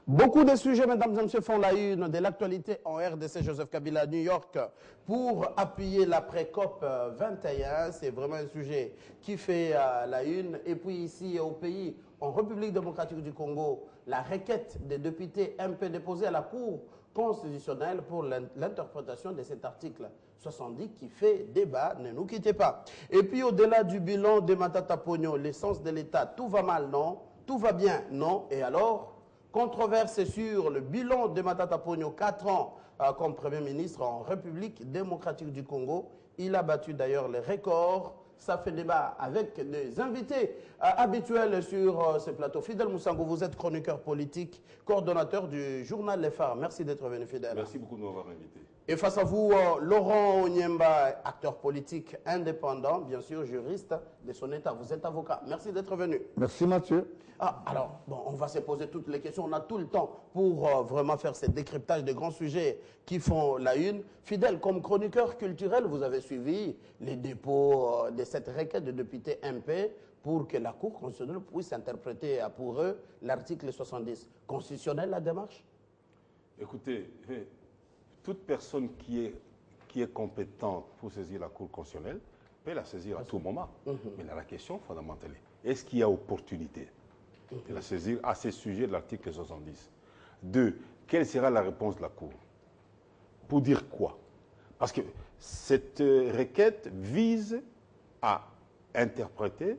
Beaucoup de sujets, mesdames et messieurs, font la une de l'actualité en RDC. Joseph Kabila à New York pour appuyer l'après-COP 21. C'est vraiment un sujet qui fait la une. Et puis ici au pays, en République démocratique du Congo, la requête des députés MP déposée à la Cour constitutionnelle pour l'interprétation de cet article 70 qui fait débat. Ne nous quittez pas. Et puis au-delà du bilan de Matata Pogno, l'essence de l'État, tout va mal, non? Tout va bien, non? Et alors? Controverse sur le bilan de Matata Pogno, 4 ans comme Premier ministre en République démocratique du Congo. Il a battu d'ailleurs les records. Ça fait débat avec des invités habituels sur ce plateau. Fidel Moussango, vous êtes chroniqueur politique, coordonnateur du journal Les Phares. Merci d'être venu, Fidel. Merci beaucoup de m'avoir invité. Et face à vous, Laurent Onyemba, acteur politique indépendant, bien sûr juriste de son État. Vous êtes avocat. Merci d'être venu. Merci Mathieu. Alors, bon, on va se poser toutes les questions. On a tout le temps pour vraiment faire ce décryptage de grands sujets qui font la une. Fidèle, comme chroniqueur culturel, vous avez suivi les dépôts de cette requête de députés MP pour que la Cour constitutionnelle puisse interpréter pour eux l'article 70. Constitutionnel, la démarche? Écoutez, toute personne qui est compétente pour saisir la Cour constitutionnelle peut la saisir à tout moment. Mais là, la question fondamentale est, est-ce qu'il y a opportunité de la saisir à ce sujet de l'article 70? Deux, quelle sera la réponse de la Cour? Pour dire quoi? Parce que cette requête vise à interpréter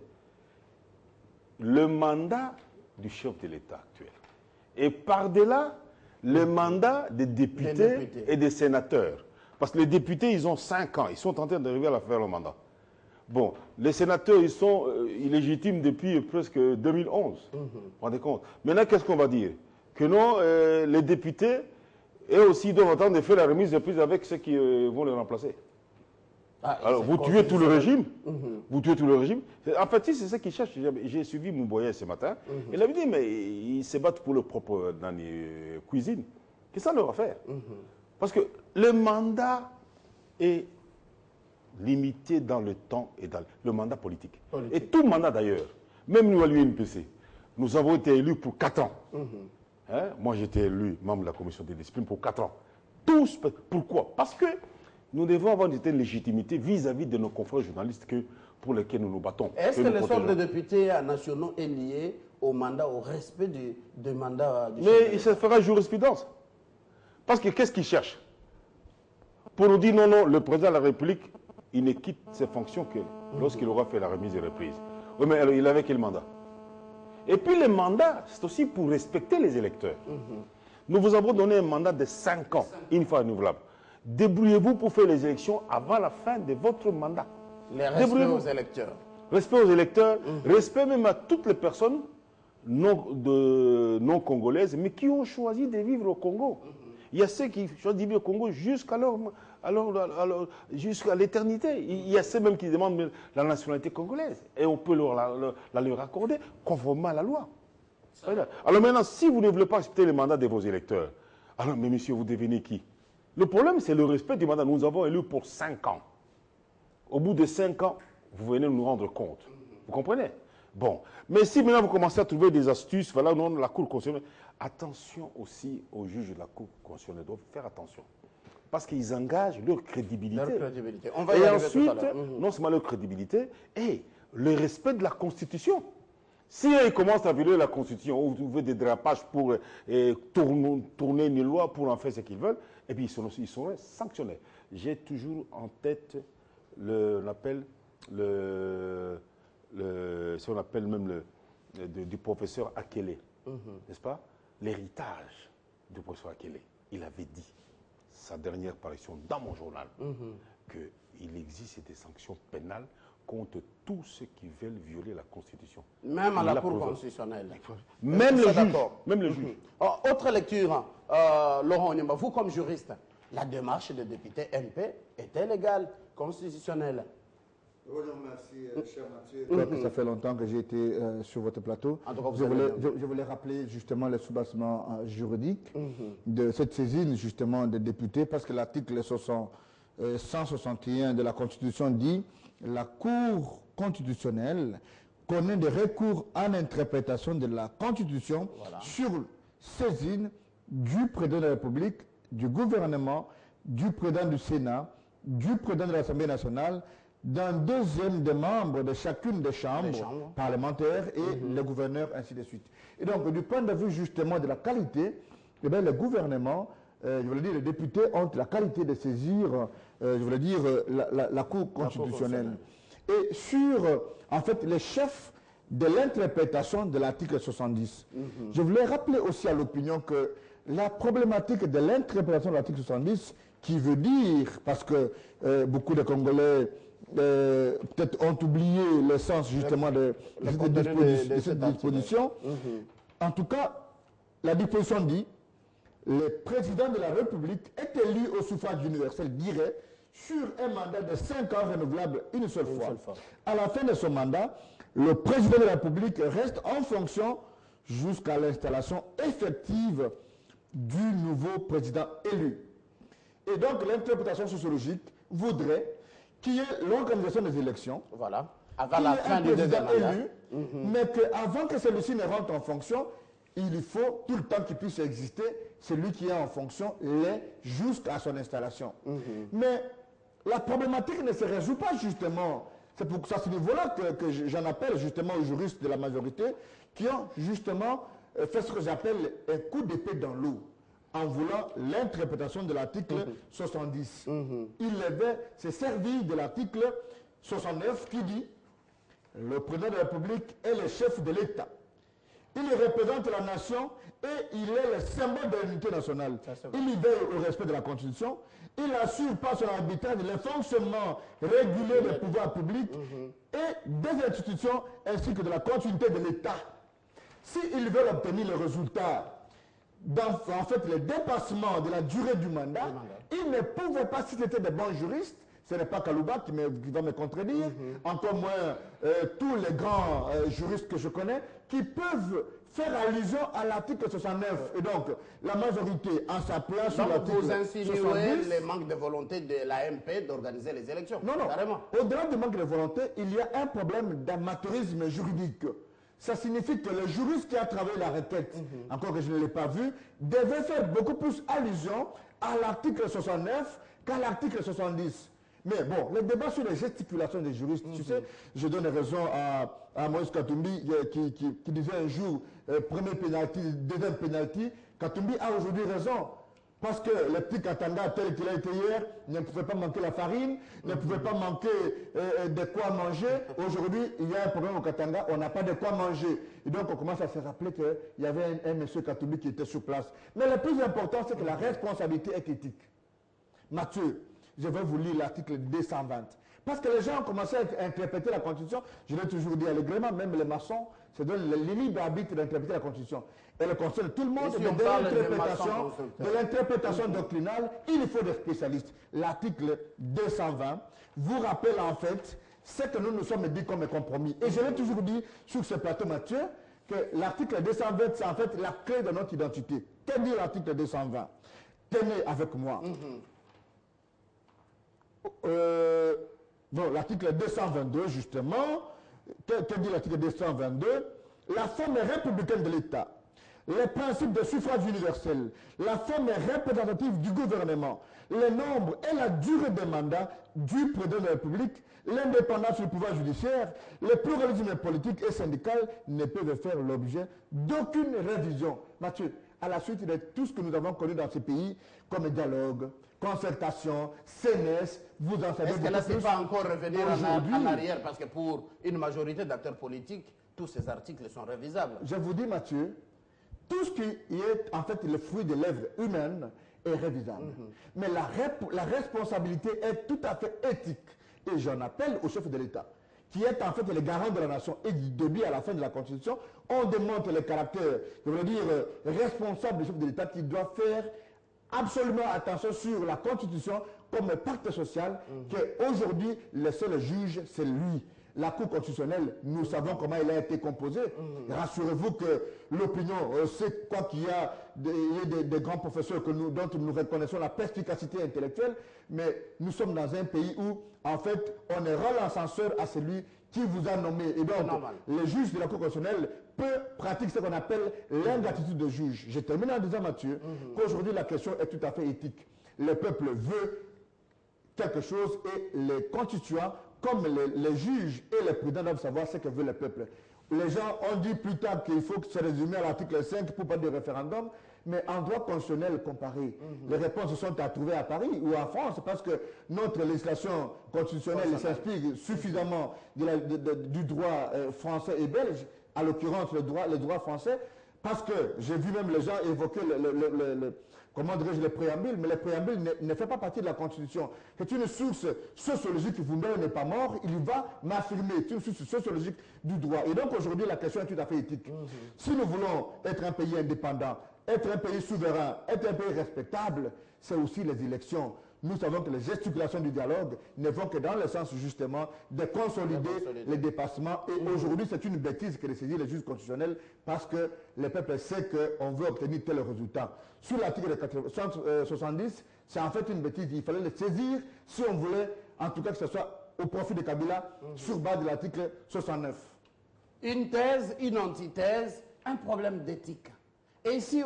le mandat du chef de l'État actuel. Et par-delà, le mandat des députés et des sénateurs. Parce que les députés, ils ont 5 ans. Ils sont en train d'arriver à faire le mandat. Bon, les sénateurs, ils sont illégitimes depuis presque 2011. Vous vous rendez compte? Maintenant, qu'est-ce qu'on va dire? Que non, les députés, eux aussi, doivent attendre de faire la remise de prise avec ceux qui vont les remplacer. Alors, vous tuez tout le régime. Vous tuez tout le régime. En fait, c'est ça qu'ils cherchent. J'ai suivi Moumboya ce matin. Il avait dit, mais ils se battent pour leur propre cuisine. Qu'est-ce que ça leur va faire? Parce que le mandat est limité dans le temps et dans le mandat politique. Et tout mandat d'ailleurs, même nous à l'UNPC, nous avons été élus pour 4 ans. Moi j'étais élu membre de la commission des disciplines pour 4 ans. Tous, pourquoi? Parce que nous devons avoir une certaine légitimité vis-à-vis de nos confrères journalistes pour lesquels nous nous battons. Est-ce que le sort des députés nationaux est lié au mandat, au respect du mandat du chef de l'État? Mais ça fera jurisprudence. Parce que qu'est-ce qu'ils cherchent? Pour nous dire non, non, le président de la République, il ne quitte ses fonctions que lorsqu'il aura fait la remise et reprise. Oui, mais alors, il avait quel mandat? Et puis le mandat, c'est aussi pour respecter les électeurs. Nous vous avons donné un mandat de 5 ans, une fois renouvelable. Débrouillez-vous pour faire les élections avant la fin de votre mandat. Les respect aux électeurs. Respect aux électeurs, respect même à toutes les personnes non congolaises, mais qui ont choisi de vivre au Congo. Il y a ceux qui choisissent de vivre au Congo jusqu'à l'éternité. Il y a ceux même qui demandent la nationalité congolaise. Et on peut la leur accorder conformément à la loi. Alors maintenant, si vous ne voulez pas accepter le mandat de vos électeurs, alors, mais monsieur, vous devenez qui? Le problème, c'est le respect du mandat. Nous avons élu pour 5 ans. Au bout de 5 ans, vous venez nous rendre compte. Vous comprenez? Bon. Mais si maintenant vous commencez à trouver des astuces, voilà, non, la Cour constitutionnelle, attention aussi aux juges de la Cour constitutionnelle, ils doivent faire attention. Parce qu'ils engagent leur crédibilité. On va y arriver tout à l'heure. Non seulement leur crédibilité, et le respect de la Constitution. Si ils commencent à violer la Constitution, ou trouver des drapages pour tourner une loi pour en faire ce qu'ils veulent, et puis ils seront sanctionnés. J'ai toujours en tête ce qu'on appelle même du professeur Akele, n'est-ce pas? L'héritage du professeur Akele. Il avait dit, sa dernière parution dans mon journal, qu'il existe des sanctions pénales contre tous ceux qui veulent violer la Constitution. Même à la Cour constitutionnelle. Même le juge. Même le juge. Autre lecture, Laurent Onyemba, vous comme juriste, la démarche des députés MP était légale, constitutionnelle? Merci, cher Mathieu. Ça fait longtemps que j'ai été sur votre plateau. Je voulais rappeler justement le soubassement juridique de cette saisine justement des députés, parce que l'article 161 de la Constitution dit la Cour constitutionnelle connaît des recours en interprétation de la Constitution sur saisine du président de la République, du gouvernement, du président du Sénat, du président de l'Assemblée nationale, d'un deuxième des membres de chacune des chambres parlementaires et le gouverneur, ainsi de suite. Et donc, du point de vue justement de la qualité, eh bien, le gouvernement, je voulais dire, les députés ont la qualité de saisir, je voulais dire, la Cour constitutionnelle. Et sur, en fait, les chefs de l'interprétation de l'article 70. Je voulais rappeler aussi à l'opinion que la problématique de l'interprétation de l'article 70, qui veut dire, parce que beaucoup de Congolais peut-être ont oublié le sens justement de cette disposition. En tout cas, la disposition dit le président de la République est élu au suffrage universel direct sur un mandat de 5 ans renouvelable une seule fois. À la fin de son mandat, le président de la République reste en fonction jusqu'à l'installation effective du nouveau président élu. Et donc l'interprétation sociologique voudrait qu'il y ait l'organisation des élections, avant la fin du deuxième mandat, mais qu'avant que celui-ci ne rentre en fonction, il faut tout le temps qu'il puisse exister, celui qui est en fonction l'est jusqu'à son installation. Mais la problématique ne se résout pas justement. C'est pour ça, à ce niveau-là que j'en appelle justement aux juristes de la majorité qui ont justement fait ce que j'appelle un coup d'épée dans l'eau en voulant l'interprétation de l'article 70. Il devait se servir de l'article 69 qui dit le président de la République est le chef de l'État. Il représente la nation et il est le symbole de l'unité nationale. Il y veille au respect de la Constitution. Il assure par son arbitrage le fonctionnement régulier des pouvoirs publics et des institutions ainsi que de la continuité de l'État. S'ils veulent obtenir le résultat en fait le dépassement de la durée du mandat, ils ne pouvaient pas, si c'était des bons juristes, ce n'est pas Kalouba qui va me contredire, encore moins tous les grands juristes que je connais, qui peuvent faire allusion à l'article 69. Et donc, la majorité, en s'appuyant sur l'article 70... vous insinuez le manque de volonté de l'AMP d'organiser les élections. Non, non. Au-delà du manque de volonté, il y a un problème d'amateurisme juridique. Ça signifie que le juriste qui a travaillé la requête, encore que je ne l'ai pas vu, devait faire beaucoup plus allusion à l'article 69 qu'à l'article 70. Mais bon, le débat sur les gesticulations des juristes, tu sais, je donne raison à Moïse Katumbi qui disait un jour, premier pénalty, deuxième pénalty. Katumbi a aujourd'hui raison. Parce que le petit Katanga tel qu'il a été hier ne pouvait pas manquer la farine, ne pouvait pas manquer de quoi manger. Aujourd'hui, il y a un problème au Katanga, on n'a pas de quoi manger. Et donc on commence à se rappeler qu'il y avait un monsieur Katumbi qui était sur place. Mais le plus important, c'est que la responsabilité est éthique. Mathieu, je vais vous lire l'article 220. Parce que les gens ont commencé à interpréter la Constitution, je l'ai toujours dit allègrement, même les maçons se donnent le libre arbitre d'interpréter la Constitution. Elle concerne tout le monde, de l'interprétation doctrinale, il faut des spécialistes. L'article 220 vous rappelle en fait ce que nous nous sommes dit comme compromis. Et je l'ai toujours dit sur ce plateau, Mathieu, que l'article 220, c'est en fait la clé de notre identité. Que dit l'article 220? Tenez avec moi. Bon, l'article 222, justement, que dit l'article 222? La forme républicaine de l'État, les principes de suffrage universel, la forme représentative du gouvernement, le nombre et la durée des mandats du président de la République, l'indépendance du pouvoir judiciaire, le pluralisme politique et syndical ne peuvent faire l'objet d'aucune révision. Mathieu, à la suite de tout ce que nous avons connu dans ce pays, comme dialogue, concertation, CNS, vous en savez beaucoup plus. Est-ce que là, c'est pas encore revenir en arrière, parce que pour une majorité d'acteurs politiques, tous ces articles sont révisables. Je vous dis, Mathieu, tout ce qui est en fait le fruit de l'œuvre humaine est révisable. Mais la responsabilité est tout à fait éthique. Et j'en appelle au chef de l'État, qui est en fait le garant de la nation et du début à la fin de la Constitution. On démontre le caractère, je veux dire, responsable du chef de l'État qui doit faire absolument attention sur la Constitution comme pacte social, qu'aujourd'hui, le seul juge, c'est lui. La Cour constitutionnelle, nous savons comment elle a été composée. Rassurez-vous que l'opinion, c'est quoi qu'il y a des grands professeurs dont nous reconnaissons la perspicacité intellectuelle, mais nous sommes dans un pays où, en fait, on est rend l'ascenseur à celui qui vous a nommé. Et donc, les juges de la Cour constitutionnelle peu pratiquent ce qu'on appelle l'ingratitude de juge. Je termine en disant, Mathieu, qu'aujourd'hui la question est tout à fait éthique. Le peuple veut quelque chose et les constituants, comme les juges et les présidents doivent savoir ce que veut le peuple. Les gens ont dit plus tard qu'il faut se résumer à l'article 5 pour parler de référendum, mais en droit constitutionnel comparé, les réponses sont à trouver à Paris ou en France parce que notre législation constitutionnelle s'inspire suffisamment du droit français et belge, à l'occurrence le droit français, parce que j'ai vu même les gens évoquer comment dirais-je, le préambule, mais le préambule ne fait pas partie de la Constitution. C'est une source sociologique, vous-même n'est pas mort, il va m'affirmer, c'est une source sociologique du droit. Et donc aujourd'hui, la question est tout à fait éthique. Si nous voulons être un pays indépendant, être un pays souverain, être un pays respectable, c'est aussi les élections. Nous savons que les gesticulations du dialogue ne vont que dans le sens justement de consolider les dépassements. Et aujourd'hui, c'est une bêtise que de saisir les juges constitutionnels parce que le peuple sait qu'on veut obtenir tel résultat. Sur l'article 70, c'est en fait une bêtise. Il fallait le saisir si on voulait, en tout cas que ce soit au profit de Kabila, sur base de l'article 69. Une thèse, une antithèse, un problème d'éthique. Et si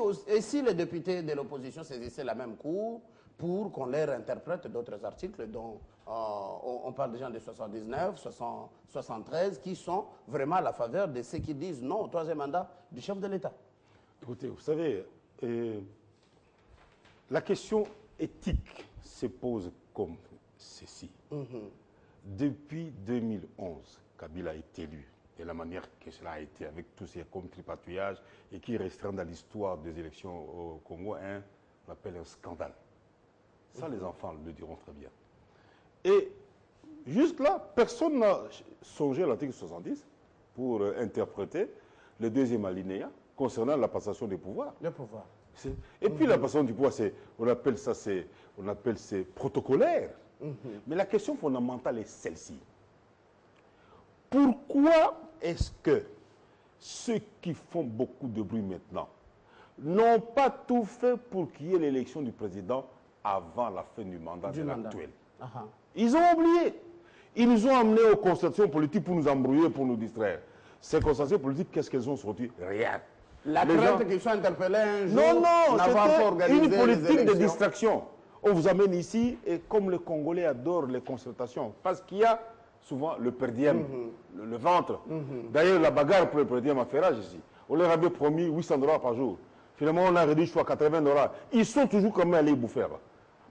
les députés de l'opposition saisissaient la même cour pour qu'on leur interprète d'autres articles dont on parle déjà de 79, 73, qui sont vraiment à la faveur de ceux qui disent non au troisième mandat du chef de l'État. Écoutez, vous savez, la question éthique se pose comme ceci. Depuis 2011, Kabila est élu, et la manière que cela a été, avec tous ces tripatouillages, et qui restreint dans l'histoire des élections au Congo, on appelle un scandale. Ça, les enfants le diront très bien. Et juste là, personne n'a songé à l'article 70 pour interpréter le deuxième alinéa concernant la passation des pouvoirs. Le pouvoir. Et puis la passation du pouvoir, on appelle ça, c'est protocolaire. Mais la question fondamentale est celle-ci. Pourquoi est-ce que ceux qui font beaucoup de bruit maintenant n'ont pas tout fait pour qu'il y ait l'élection du président avant la fin du mandat de l'actuel? Ils ont oublié. Ils nous ont amenés aux concertations politiques pour nous embrouiller, pour nous distraire. Ces concertations politiques, qu'est-ce qu'elles ont sorti? Rien. La crainte qu'ils soient interpellés un jour, non, c'était une politique de distraction. On vous amène ici, et comme les Congolais adorent les concertations, parce qu'il y a souvent le per diem, le ventre. D'ailleurs, la bagarre pour le per diem à Ferrage ici, on leur avait promis 800 $ par jour. Finalement, on a réduit jusqu'à 80 $. Ils sont toujours quand même allés bouffer.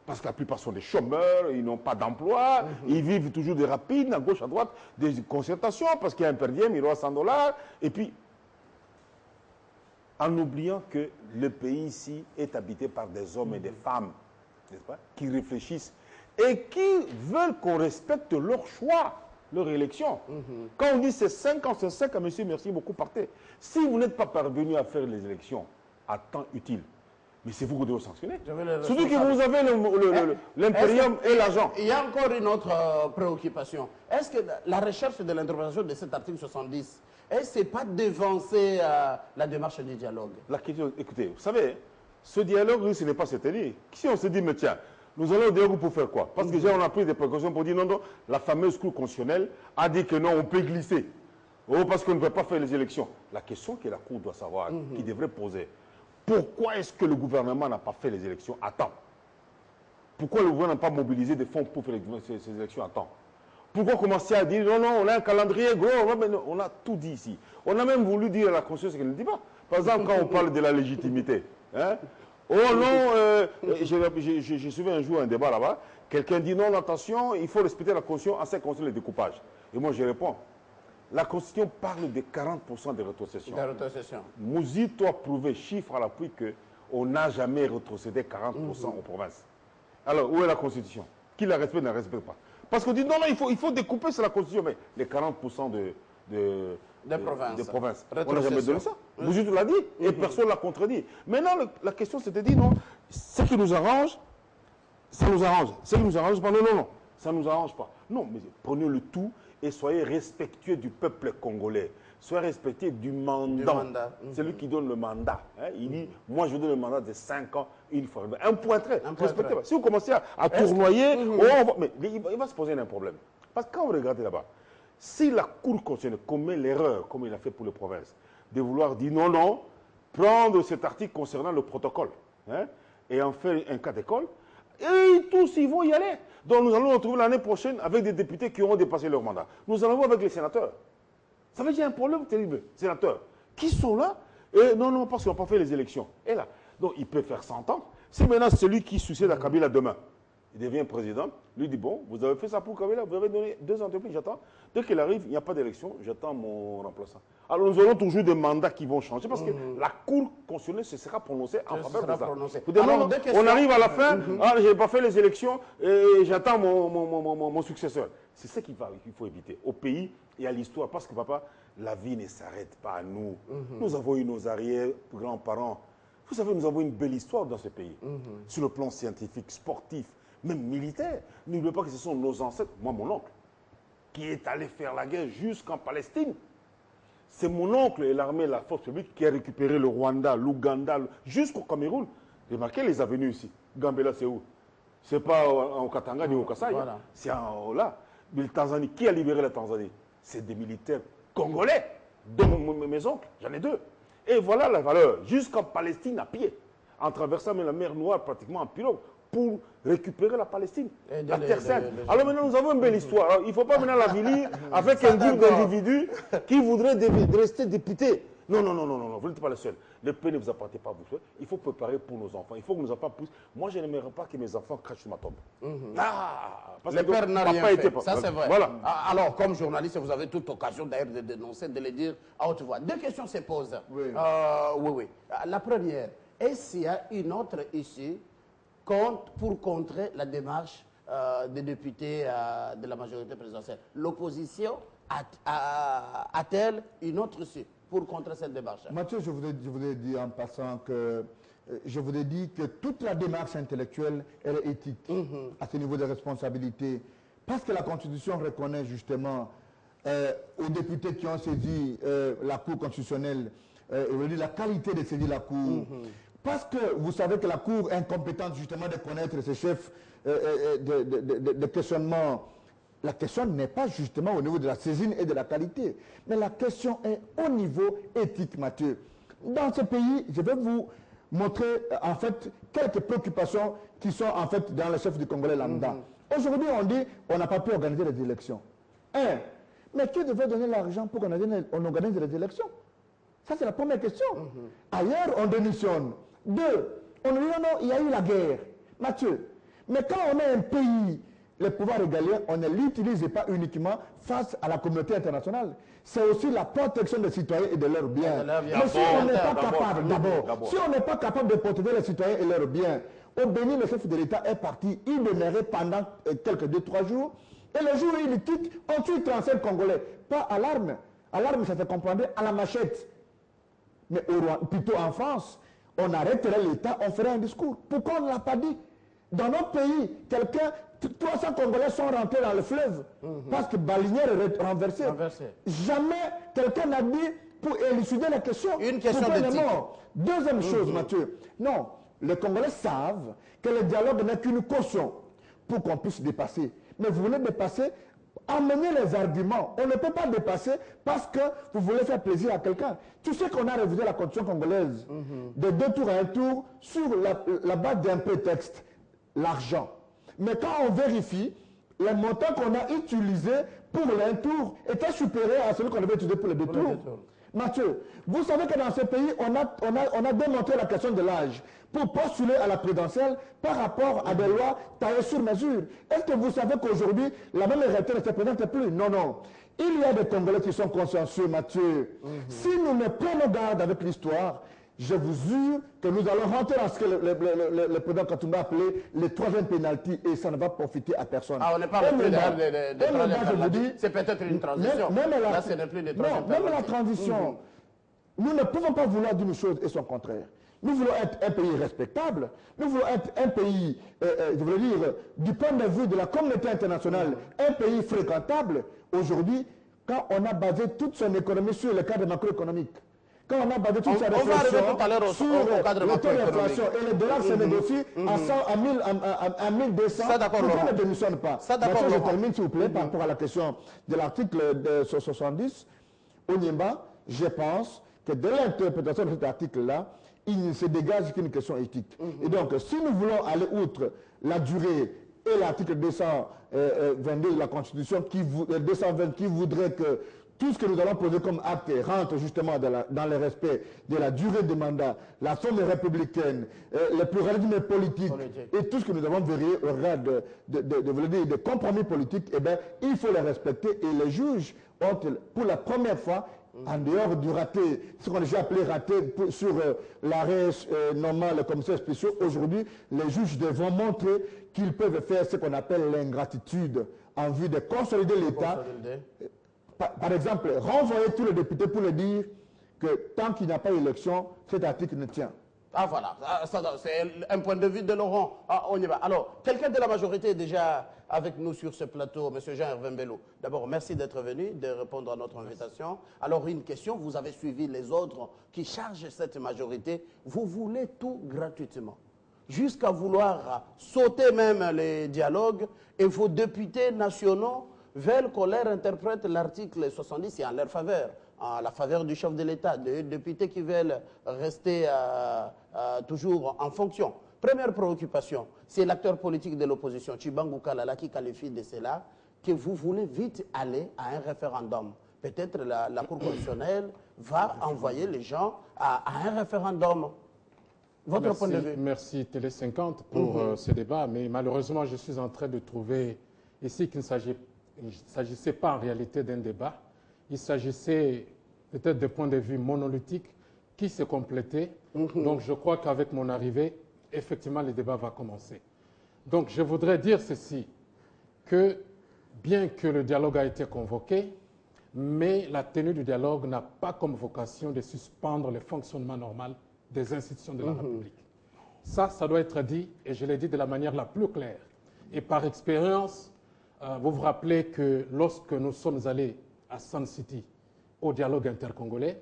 Parce que la plupart sont des chômeurs, ils n'ont pas d'emploi, ils vivent toujours des rapides, à gauche, à droite, des concertations, parce qu'il y a un per diem, il aura 100 $. Et puis, en oubliant que le pays ici est habité par des hommes et des femmes, n'est-ce pas, qui réfléchissent et qui veulent qu'on respecte leur choix, leur élection. Quand on dit c'est 5 ans, c'est 5 ans, monsieur, merci beaucoup, partez. Si vous n'êtes pas parvenu à faire les élections à temps utile, mais c'est vous qui devez sanctionner. Surtout que vous avez l'impérium et l'argent. Il y a encore une autre préoccupation. Est-ce que la recherche de l'interprétation de cet article 70, est-ce que ce n'est pas devancer la démarche du dialogue? La question, écoutez, vous savez, ce dialogue, ce n'est pas cette année. Si on se dit, mais tiens, nous allons au dialogue pour faire quoi? Parce que déjà, on a pris des précautions pour dire, non, non, la fameuse Cour constitutionnelle a dit que non, on peut glisser. Oh, parce qu'on ne peut pas faire les élections. La question que la Cour doit savoir, qui devrait poser, pourquoi est-ce que le gouvernement n'a pas fait les élections à temps? Pourquoi le gouvernement n'a pas mobilisé des fonds pour faire ces élections à temps? Pourquoi commencer à dire non, non, on a un calendrier gros? On a tout dit ici. On a même voulu dire à la conscience qu'elle ne dit pas. Par exemple, quand on parle de la légitimité. Hein? Oh non, j'ai suivi un jour un débat là-bas. Quelqu'un dit non, attention, il faut respecter la Constitution en ce qui concerne le découpage. Et moi je réponds. La Constitution parle de 40% de rétrocession. Mouzi, toi, prouver, chiffre à l'appui, qu'on n'a jamais rétrocédé 40% aux provinces. Alors, où est la Constitution? Qui la respecte, ne la respecte pas? Parce qu'on dit, non, non, il faut découper, c'est la Constitution. Mais les 40% des provinces. On n'a jamais donné ça. Mouzi l'a dit, et personne ne l'a contredit. Maintenant, la question, c'était dit, non, ce qui nous arrange, ça nous arrange. Ce qui nous arrange pas, non, non, non, ça ne nous arrange pas. Non, mais prenez le tout et soyez respectueux du peuple congolais. Soyez respectueux du mandat. C'est lui qui donne le mandat. Hein. Il dit, moi je donne le mandat de 5 ans, une fois. Un point trait. Si vous commencez à tournoyer, mais il va se poser un problème. Parce que quand vous regardez là-bas, si la Cour constitutionnelle commet l'erreur, comme il a fait pour les provinces, de vouloir dire non, non, prendre cet article concernant le protocole hein, et en faire un cas d'école. Et tous, ils vont y aller. Donc nous allons nous retrouver l'année prochaine avec des députés qui auront dépassé leur mandat. Nous allons voir avec les sénateurs. Ça veut dire un problème terrible. Sénateurs qui sont là, et non, non, parce qu'ils n'ont pas fait les élections. Et là, donc il peut faire 100 ans. Si maintenant celui qui succède à Kabila demain, il devient président, lui dit, bon, vous avez fait ça pour Kabila, vous avez donné 2 entreprises, j'attends. Dès qu'il arrive, il n'y a pas d'élection, j'attends mon remplaçant. Alors nous aurons toujours des mandats qui vont changer parce que la Cour constitutionnelle se sera prononcée en faveur de ça. Alors, on arrive à la fin, je n'ai pas fait les élections et j'attends mon successeur. C'est ça qu'il faut éviter au pays et à l'histoire parce que papa, la vie ne s'arrête pas à nous. Nous avons eu nos arrière-grands-parents. Vous savez, nous avons une belle histoire dans ce pays, sur le plan scientifique, sportif, même militaire. N'oubliez pas que ce sont nos ancêtres, moi mon oncle, qui est allé faire la guerre jusqu'en Palestine. C'est mon oncle et l'armée, la force publique, qui a récupéré le Rwanda, l'Ouganda, jusqu'au Cameroun. Remarquez les avenues ici. Gambela, c'est où? C'est pas au Katanga ni au Kasaï, voilà. C'est là. Mais la Tanzanie, qui a libéré la Tanzanie? C'est des militaires congolais, de mes oncles, j'en ai 2. Et voilà la valeur, jusqu'en Palestine à pied, en traversant la mer Noire pratiquement en pirogue, pour récupérer la Palestine, la Terre Sainte. Alors maintenant, nous avons une belle histoire. Alors, il ne faut pas maintenant la vilir avec un groupe d'individus qui voudraient rester députés. Non, non, non, non, non, vous n'êtes pas le seul. Le pays ne vous appartient pas à vous. Il faut préparer pour nos enfants. Il faut que nos enfants poussent. Moi, je n'aimerais pas que mes enfants crachent sur ma tombe. Parce le père n'a rien fait. Ça, c'est vrai. Voilà. Alors, comme journaliste, vous avez toute occasion d'ailleurs de dénoncer, de le dire à haute voix. 2 questions se posent. Oui. Oui. La première, est-ce qu'il y a une autre issue pour contrer la démarche des députés de la majorité présidentielle? L'opposition a-t-elle une autre issue pour contrer cette démarche? Mathieu, je voudrais dire en passant que je voudrais dire que toute la démarche intellectuelle elle est éthique à ce niveau de responsabilité. Parce que la Constitution reconnaît justement aux députés qui ont saisi la Cour constitutionnelle la qualité de saisir la Cour. Parce que vous savez que la Cour est incompétente justement de connaître ses chefs de questionnement. La question n'est pas justement au niveau de la saisine et de la qualité, mais la question est au niveau éthique, Mathieu. Dans ce pays, je vais vous montrer en fait quelques préoccupations qui sont en fait dans le chef du Congolais lambda. Aujourd'hui, on dit on n'a pas pu organiser les élections. Mais qui devait donner l'argent pour qu'on organise les élections? Ça, c'est la première question. Ailleurs, on démissionne. 2, on dit non, il y a eu la guerre. Mathieu, mais quand on est un pays, le pouvoir régalien, on ne l'utilise pas uniquement face à la communauté internationale. C'est aussi la protection des citoyens et de leurs biens. Mais si on n'est pas capable, si on n'est pas capable de protéger les citoyens et leurs biens, au Bénin, le chef de l'État est parti, il demeurait pendant quelques 2-3 jours, et le jour où il quitte, on tue 35 Congolais. Pas à l'arme. À l'arme, ça se comprendrait à la machette. Mais plutôt en France, on arrêterait l'État, on ferait un discours. Pourquoi on ne l'a pas dit? Dans notre pays, 300 Congolais sont rentrés dans le fleuve parce que Balinière est renversée. Jamais quelqu'un n'a dit pour élucider la question. Une question d'éthique. Deuxième chose, Mathieu. Non, les Congolais savent que le dialogue n'est qu'une caution pour qu'on puisse dépasser. Mais vous voulez dépasser, amenez les arguments. On ne peut pas dépasser parce que vous voulez faire plaisir à quelqu'un. Tu sais qu'on a révisé la constitution congolaise de 2 tours à 1 tour sur la base d'un prétexte, l'argent. Mais quand on vérifie, les montants qu'on a utilisés pour l'un tour étaient supérieurs à celui qu'on avait utilisé pour les 2 tours. Mathieu, vous savez que dans ce pays, on a démontré la question de l'âge pour postuler à la présidentielle par rapport à des lois taillées sur mesure. Est-ce que vous savez qu'aujourd'hui, la même réalité ne se présente plus? Non, non. Il y a des Congolais qui sont consciencieux, Mathieu. Si nous ne prenons garde avec l'histoire, je vous jure que nous allons rentrer dans ce que le président Katumba a appelé le 3e pénalty et ça ne va profiter à personne. On n'est pas rentré dans le 3e pénalty. C'est peut-être une transition. Là, ce n'est plus le 3e pénalty. Même la transition, nous ne pouvons pas vouloir d'une chose et son contraire. Nous voulons être un pays respectable, nous voulons être un pays, je veux dire, du point de vue de la communauté internationale, un pays fréquentable. Aujourd'hui, quand on a basé toute son économie sur le cadre macroéconomique, quand on a basé toute sa réflexion sur le taux d'inflation et le dollar se négocie à 1200, pourquoi ne démissionne pas? Maintenant, je termine s'il vous plaît par rapport à la question de l'article 70. Au Niemba, je pense que de l'interprétation de cet article-là, il ne se dégage qu'une question éthique. Et donc, si nous voulons aller outre la durée et l'article 222 de la Constitution, 220, qui voudrait que tout ce que nous allons poser comme acte rentre justement dans le respect de la durée de mandat, la forme républicaine, le pluralisme politique et tout ce que nous avons verrouillé au regard de compromis politiques, eh bien, il faut les respecter. Et les juges ont, pour la première fois, en dehors du raté, ce qu'on a déjà appelé raté sur l'arrêt normal, le commissaire spécial, aujourd'hui, les juges devront montrer qu'ils peuvent faire ce qu'on appelle l'ingratitude en vue de consolider l'État. Par exemple, renvoyer tous les députés pour leur dire que tant qu'il n'y a pas d'élection, cet article ne tient. Ah voilà, c'est un point de vue de Laurent. Ah, on y va. Alors, quelqu'un de la majorité est déjà avec nous sur ce plateau, M. Jean-Hervé Mbello. D'abord, merci d'être venu, de répondre à notre invitation. Alors, une question, vous avez suivi les autres qui chargent cette majorité. Vous voulez tout gratuitement, jusqu'à vouloir sauter même les dialogues, et vos députés nationaux veulent qu'on leur interprète l'article 70 et en leur faveur, à la faveur du chef de l'État, des députés qui veulent rester toujours en fonction. Première préoccupation, c'est l'acteur politique de l'opposition, Tshibangou Kalala, qui qualifie de cela, que vous voulez vite aller à un référendum. Peut-être la Cour constitutionnelle va envoyer les gens à un référendum. Votre point de vue? Merci Télé 50 pour ce débat, mais malheureusement, je suis en train de trouver ici qu'il ne s'agissait pas en réalité d'un débat. Il s'agissait peut-être de points de vue monolithiques qui se complétaient. Donc je crois qu'avec mon arrivée, effectivement, le débat va commencer. Donc je voudrais dire ceci, que bien que le dialogue a été convoqué, mais la tenue du dialogue n'a pas comme vocation de suspendre le fonctionnement normal des institutions de la République. Ça doit être dit, et je l'ai dit de la manière la plus claire. Et par expérience, vous vous rappelez que lorsque nous sommes allés à Sun City au dialogue intercongolais,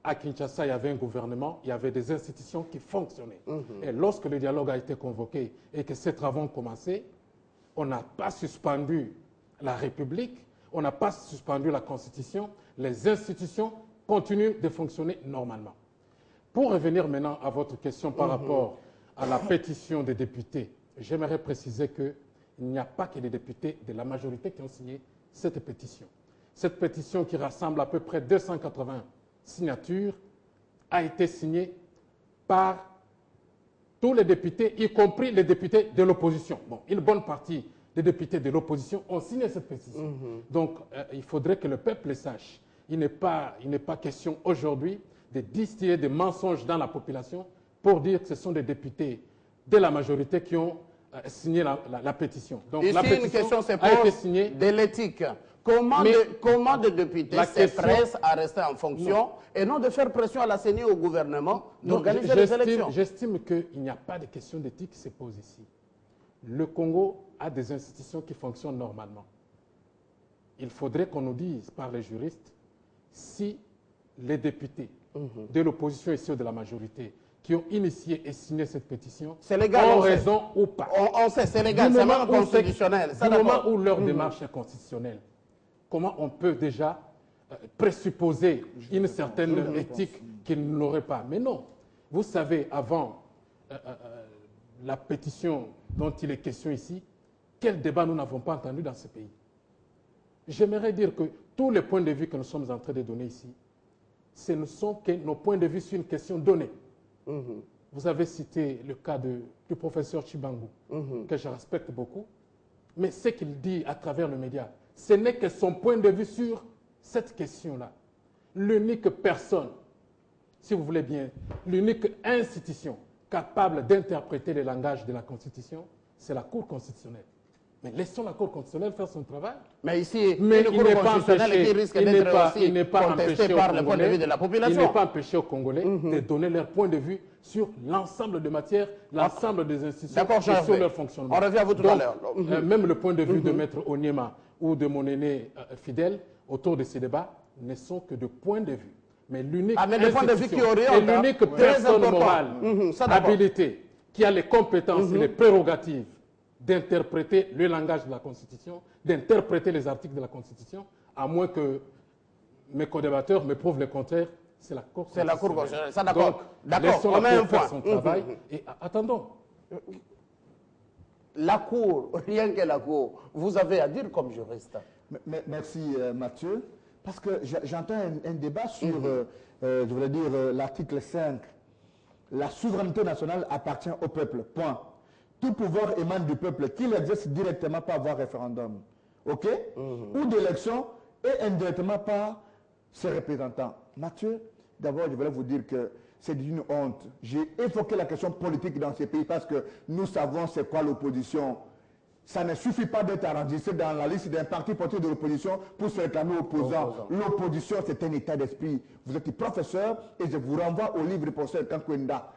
à Kinshasa, il y avait un gouvernement, il y avait des institutions qui fonctionnaient. Et lorsque le dialogue a été convoqué et que ces travaux ont commencé, on n'a pas suspendu la République, on n'a pas suspendu la Constitution, les institutions continuent de fonctionner normalement. Pour revenir maintenant à votre question par rapport à la pétition des députés, j'aimerais préciser qu'il n'y a pas que les députés de la majorité qui ont signé cette pétition. Cette pétition qui rassemble à peu près 280 signatures a été signée par tous les députés, y compris les députés de l'opposition. Bon, une bonne partie des députés de l'opposition ont signé cette pétition. Donc, il faudrait que le peuple le sache. Il n'est pas question aujourd'hui de distiller des mensonges dans la population pour dire que ce sont des députés de la majorité qui ont signé la pétition. Donc, ici, la pétition une question se a été pose signée de l'éthique. Comment des députés se pressent à rester en fonction et non de faire pression à la CENI au gouvernement d'organiser les élections? J'estime qu'il n'y a pas de question d'éthique qui se pose ici. Le Congo a des institutions qui fonctionnent normalement. Il faudrait qu'on nous dise par les juristes si les députés de l'opposition ici ou de la majorité qui ont initié et signé cette pétition ont raison ou pas. On sait, c'est légal, c'est même constitutionnel. Du moment où leur démarche est constitutionnelle, comment on peut déjà présupposer une certaine éthique qu'ils n'auraient pas? Mais non. Vous savez, avant la pétition dont il est question ici, quel débat nous n'avons pas entendu dans ce pays? J'aimerais dire que tous les points de vue que nous sommes en train de donner ici, ce ne sont que nos points de vue sur une question donnée. Vous avez cité le cas du professeur Tshibangou, que je respecte beaucoup, mais ce qu'il dit à travers le média, ce n'est que son point de vue sur cette question-là. L'unique personne, si vous voulez bien, l'unique institution capable d'interpréter le langage de la Constitution, c'est la Cour constitutionnelle. Mais laissons la Cour constitutionnelle faire son travail. Mais ici, une Cour constitutionnelle qui risque d'être aussi contestée par le point de vue de la population. Il n'est pas empêché aux Congolais de donner leur point de vue sur l'ensemble des matières, l'ensemble des institutions et sur leur fonctionnement. On revient à vous tout à l'heure. Même le point de vue de Maître Onyema ou de mon aîné Fidèle autour de ces débats ne sont que de points de vue. Mais l'unique et l'unique personne morale habilitée qui a les compétences et les prérogatives d'interpréter le langage de la Constitution, d'interpréter les articles de la Constitution, à moins que mes co-débatteurs me prouvent le contraire, c'est la Cour constitutionnelle. C'est la Cour constitutionnelle, ça d'accord. D'accord, on met un point. Faire son travail. Et attendons. La Cour, rien que la Cour, vous avez à dire comme juriste. Merci Mathieu, parce que j'entends un débat sur, je voulais dire, l'article 5. La souveraineté nationale appartient au peuple, point. Tout pouvoir émane du peuple, qui l'exerce directement par voie référendum, ok, ou d'élection, et indirectement par ses représentants. Mathieu, d'abord, je voulais vous dire que c'est une honte. J'ai évoqué la question politique dans ces pays parce que nous savons c'est quoi l'opposition. Ça ne suffit pas d'être enregistré dans la liste d'un parti politique de l'opposition pour se réclamer opposant. L'opposition, c'est un état d'esprit. Vous êtes professeur et je vous renvoie au livre du professeur Kankwenda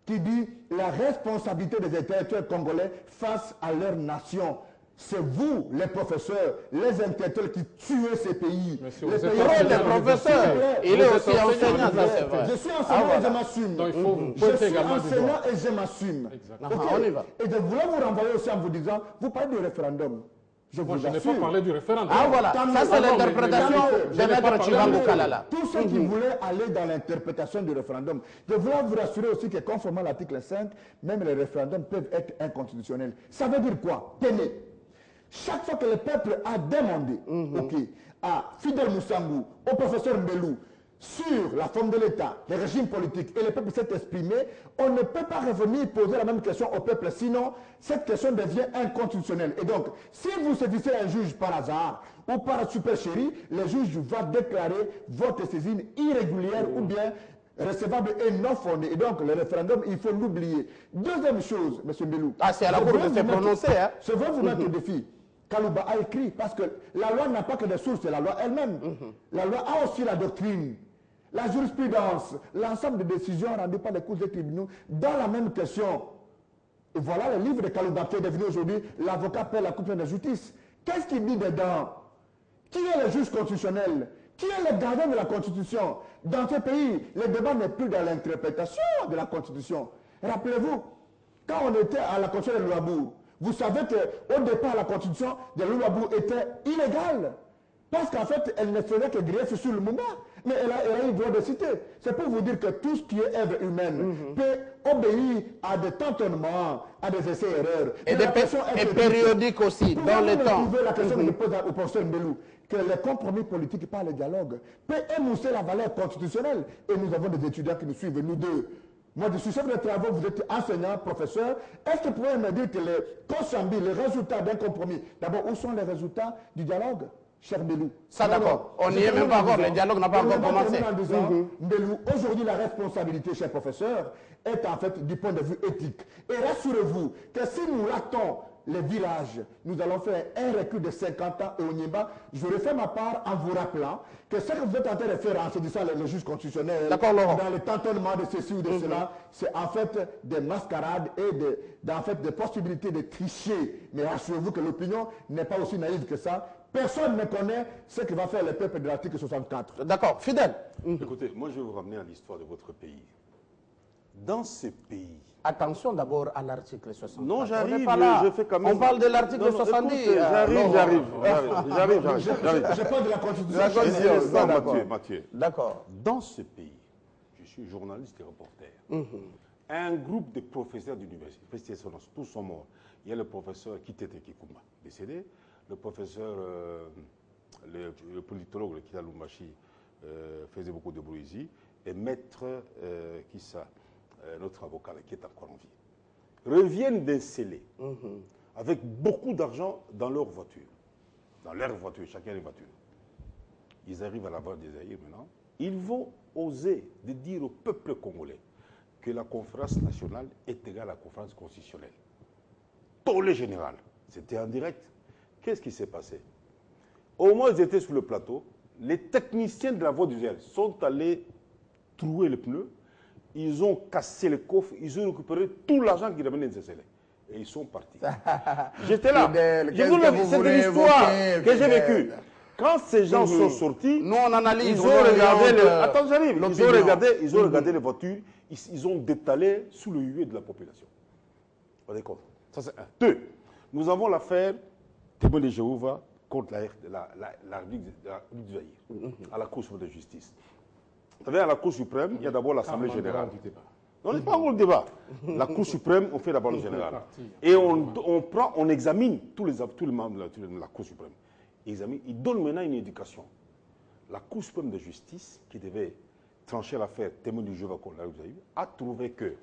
qui dit la responsabilité des intellectuels congolais face à leur nation. C'est vous, les professeurs, les intellectuels qui tuez ces pays. Monsieur, les professeurs, il est aussi enseignant, ça c'est vrai. Je suis enseignant et je m'assume. Je suis enseignant et je m'assume. On y va. Et je voulais vous renvoyer aussi en vous disant, vous parlez du référendum. Je n'ai pas parlé du référendum. Ah voilà, ça c'est l'interprétation de Maître Chibangu Kalala. Tous ceux qui voulaient aller dans l'interprétation du référendum, je voulais vous rassurer aussi que conformément à l'article 5, même les référendums peuvent être inconstitutionnels. Ça veut dire quoi? Tenez. Chaque fois que le peuple a demandé à Fidel Moussambou, au professeur Mbelou, sur la forme de l'État, les régimes politiques, et le peuple s'est exprimé, on ne peut pas revenir poser la même question au peuple, sinon cette question devient inconstitutionnelle. Et donc, si vous saisissez un juge par hasard ou par supercherie, le juge va déclarer votre saisine irrégulière ou bien recevable et non fondée. Et donc, le référendum, il faut l'oublier. Deuxième chose, M. Mbelou. Ah, c'est à la Cour de se prononcer, hein. Je veux vous mettre au défi. Kalouba a écrit, parce que la loi n'a pas que des sources, c'est la loi elle-même. La loi a aussi la doctrine, la jurisprudence, l'ensemble des décisions rendues par les cours et tribunaux dans la même question. Et voilà le livre de Kalouba qui est devenu aujourd'hui l'avocat pour la Cour de justice. Qu'est-ce qu'il dit dedans? Qui est le juge constitutionnel? Qui est le gardien de la Constitution? Dans ce pays, le débat n'est plus dans l'interprétation de la Constitution. Rappelez-vous, quand on était à la Constitution de Louabourg, vous savez qu'au départ, la Constitution de Louabourg était illégale. Parce qu'en fait, elle ne faisait que greffer sur le Lumumba. Mais elle a eu droit de citer. C'est pour vous dire que tout ce qui est œuvre humaine peut obéir à des tâtonnements, à des essais-erreurs. Et périodiques aussi, dans le temps. La question que je pose au professeur Mbelou, que les compromis politiques par le dialogue peut émousser la valeur constitutionnelle. Et nous avons des étudiants qui nous suivent, nous deux. Moi, je suis chef de travaux, vous êtes enseignant, professeur. Est-ce que vous pouvez me dire que les résultats d'un compromis, d'abord, où sont les résultats du dialogue, cher Mbelou? Ça, d'accord. On n'y est même pas encore. Le dialogue n'a pas encore commencé. Mbelou, aujourd'hui, la responsabilité, cher professeur, est en fait du point de vue éthique. Et rassurez-vous que si nous ratons les villages, nous allons faire un recul de 50 ans au Niba. Je refais ma part en vous rappelant que ce que vous êtes en train de faire en saisissant le juge constitutionnel, dans le tâtonnement de ceci ou de cela, c'est en fait des mascarades et en fait des possibilités de tricher. Mais rassurez-vous que l'opinion n'est pas aussi naïve que ça. Personne ne connaît ce que va faire le peuple de l'article 64. D'accord. Fidèle. Écoutez, moi je vais vous ramener à l'histoire de votre pays. Dans ce pays... Attention d'abord à l'article 70. Non, j'arrive, je fais quand même... On parle de l'article 70. J'arrive. Je parle de la Constitution. Mathieu. D'accord. Dans ce pays, je suis journaliste et reporter. Un groupe de professeurs d'université, tous sont morts. Il y a le professeur Kitete Kikuma, décédé. Le professeur, le politologue, le Kita Lumbashi, faisait beaucoup de bruit ici. Et maître, notre avocat qui est encore en vie, reviennent d'inceller avec beaucoup d'argent dans leur voiture. Dans leur voiture, chacun a une voiture. Ils arrivent à la voie des Zaïre maintenant. Ils vont oser de dire au peuple congolais que la conférence nationale est égale à la conférence constitutionnelle. Tollé général. C'était en direct. Qu'est-ce qui s'est passé? Au moment où ils étaient sur le plateau, les techniciens de la voie du Zaïre sont allés trouer le pneu. Ils ont cassé le coffre, ils ont récupéré tout l'argent qu'ils avaient nécessaire. Et ils sont partis. J'étais là. C'est une histoire que j'ai vécue. Quand ces gens sont sortis, nous on analyse. Ils ont regardé attends, j'arrive. Ils ont regardé les voitures, ils ont détalé sous le huée de la population. Vous avez compris? Ça c'est un. Deux, nous avons l'affaire Témoins de Jéhovah contre la République du Zaïre, à la Cour de justice. Vous savez, à la Cour suprême, il y a d'abord l'Assemblée générale. Du Non, n'est pas encore le débat. La Cour suprême, on fait d'abord le général. Et on examine tous les membres de la Cour suprême. Ils donnent maintenant une éducation. La Cour suprême de justice, qui devait trancher l'affaire témoin du Jéhovah a trouvé que,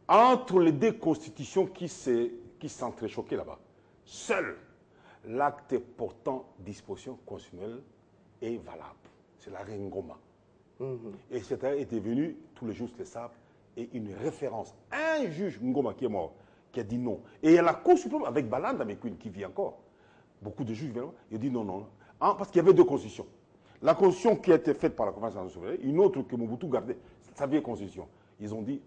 entre les deux constitutions qui s'entrechoquaient là-bas, seul l'acte portant disposition constitutionnelle est valable. C'est la Ngoma. Et c'est devenu, tous les jours le savent, et une référence. Un juge Ngoma qui est mort, qui a dit non. Et il y a la Cour suprême avec Balanda Mekwin qui vit encore. Beaucoup de juges, ils ont dit non, non. Parce qu'il y avait deux constitutions. La constitution qui a été faite par la Conférence nationale, une autre que Mobutu gardait, sa vieille constitution. Ils ont dit,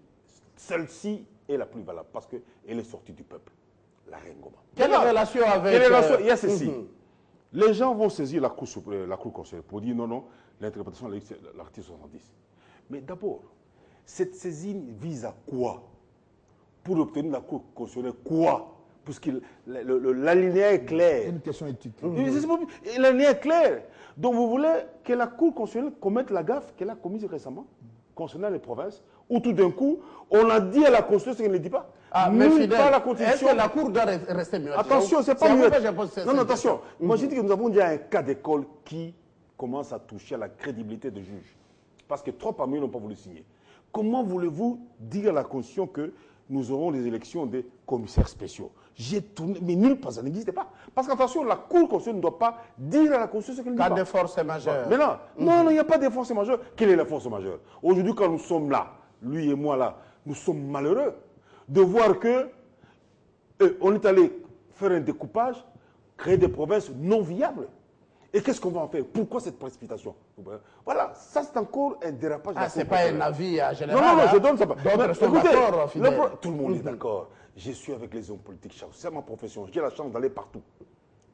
celle-ci est la plus valable parce qu'elle est sortie du peuple. La Ngoma. Quelle relation avec... Il y a ceci. Les gens vont saisir la Cour constitutionnelle pour dire non, non, l'interprétation de l'article 70. Mais d'abord, cette saisine vise à quoi? Pour obtenir la Cour constitutionnelle, quoi? Puisque l'alinéa est clair. C'est une question éthique. L'alinéa est clair. Donc vous voulez que la Cour constitutionnelle commette la gaffe qu'elle a commise récemment concernant les provinces, où tout d'un coup, on a dit à la Constitution ce qu'elle ne dit pas. Mais Fidèle, la Constitution. est-ce que la Cour doit rester muette? Attention, c'est pas muette. Non, non, attention. Question. Moi, j'ai dit que nous avons déjà un cas d'école qui commence à toucher à la crédibilité des juges. Parce que trois parmi eux n'ont pas voulu signer. Comment voulez-vous dire à la Constitution que nous aurons les élections des commissaires spéciaux? J'ai tourné, mais nulle part, ça n'existait pas. Parce qu'attention, la Cour constitutionnelle ne doit pas dire à la Constitution ce qu'elle ne dit pas. Cas de force majeure. Mais non, non, il n'y a pas de force majeure. Quelle est la force majeure? Aujourd'hui, quand nous sommes là, lui et moi là, nous sommes malheureux de voir que on est allé faire un découpage, créer des provinces non viables. Et qu'est-ce qu'on va en faire? Pourquoi cette précipitation? Voilà, ça c'est encore un dérapage. Ah, c'est pas un avis général. Non, non, non, je donne ça. D'autres sont d'accord, Fidèle. Tout le monde est d'accord. Je suis avec les hommes politiques. C'est ma profession. J'ai la chance d'aller partout.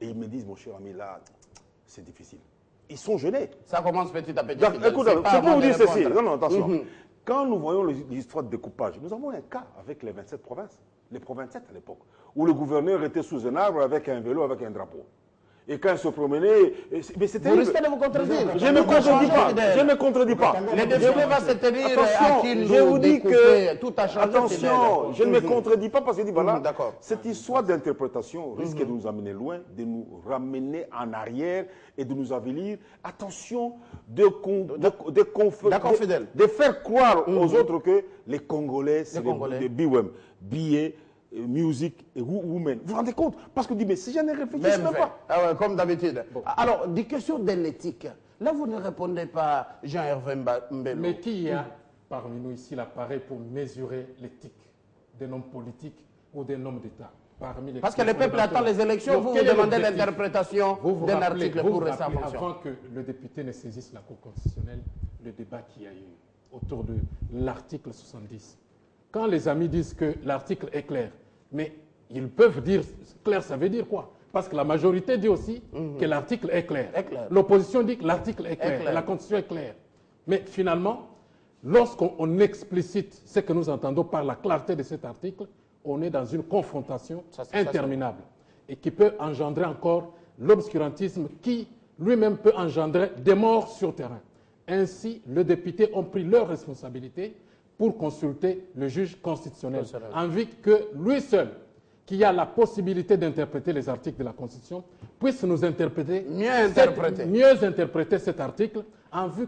Et ils me disent, mon cher ami, là, c'est difficile. Ils sont gênés. Ça commence petit à petit. Écoute, c'est pour vous dire ceci. Non, non, attention. Quand nous voyons l'histoire de découpage, nous avons un cas avec les 27 provinces. Les provinces 7 à l'époque. Où le gouverneur était sous un arbre avec un vélo, avec un drapeau. Et quand il se promenait, mais c'était... Vous risquez de vous contredire. Je ne me contredis pas. Je ne me contredis pas. Les défilés vont se tenir à qui je vous dis que... tout a changé. Attention, je ne me contredis pas parce que je dis, voilà, cette histoire d'interprétation risque de nous amener loin, de nous ramener en arrière et de nous avilir. Attention de faire croire aux autres que les Congolais, c'est des BWM, billets, musique et women. Vous vous rendez compte? Parce que vous dites, mais si j'en ai réfléchi, je ne sais même pas. Ah ouais, comme d'habitude. Bon. Alors, des questions de l'éthique. Là, vous ne répondez pas, Jean-Hervé Mbello. Mais qui a parmi nous ici l'appareil pour mesurer l'éthique d'un homme politique ou d'un homme d'État? Parce que le peuple attend les élections, vous demandez l'interprétation d'un article pour rester en fonction. Avant que le député ne saisisse la Cour constitutionnelle, le débat qu'il y a eu autour de l'article 70. Quand les amis disent que l'article est clair, mais ils peuvent dire clair, ça veut dire quoi? Parce que la majorité dit aussi que l'article est clair. L'opposition dit que l'article est clair, la Constitution est claire. Mais finalement, lorsqu'on explicite ce que nous entendons par la clarté de cet article, on est dans une confrontation interminable et qui peut engendrer encore l'obscurantisme qui lui-même peut engendrer des morts sur terrain. Ainsi, les députés ont pris leurs responsabilités pour consulter le juge constitutionnel, envie que lui seul, qui a la possibilité d'interpréter les articles de la Constitution, puisse nous interpréter, mieux interpréter cet article, en vue